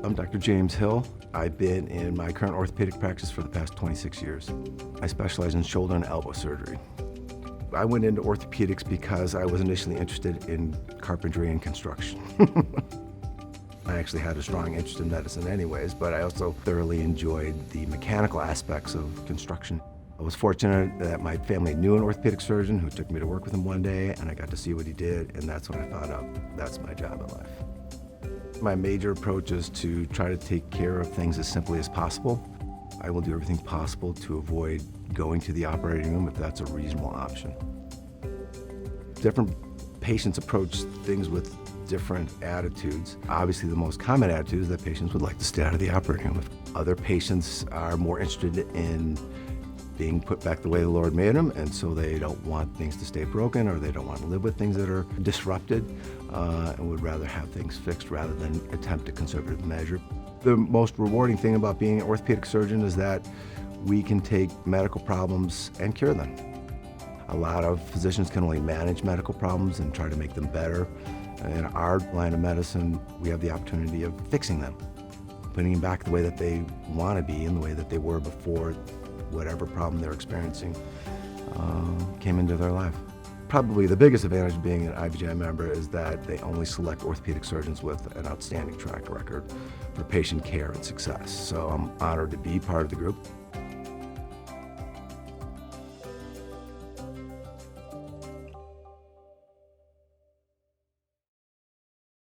I'm Dr. James Hill. I've been in my current orthopedic practice for the past 26 years. I specialize in shoulder and elbow surgery. I went into orthopedics because I was initially interested in carpentry and construction. I actually had a strong interest in medicine anyways, but I also thoroughly enjoyed the mechanical aspects of construction. I was fortunate that my family knew an orthopedic surgeon who took me to work with him one day, and I got to see what he did, and that's when I found out that's my job in life. My major approach is to try to take care of things as simply as possible. I will do everything possible to avoid going to the operating room if that's a reasonable option. Different patients approach things with different attitudes. Obviously, the most common attitude is that patients would like to stay out of the operating room. Other patients are more interested in being put back the way the Lord made them, and so they don't want things to stay broken, or they don't want to live with things that are disrupted, and would rather have things fixed rather than attempt a conservative measure. The most rewarding thing about being an orthopedic surgeon is that we can take medical problems and cure them. A lot of physicians can only manage medical problems and try to make them better. In our line of medicine, we have the opportunity of fixing them, putting them back the way that they want to be and the way that they were before whatever problem they're experiencing came into their life. Probably the biggest advantage of being an IBJI member is that they only select orthopedic surgeons with an outstanding track record for patient care and success. So I'm honored to be part of the group.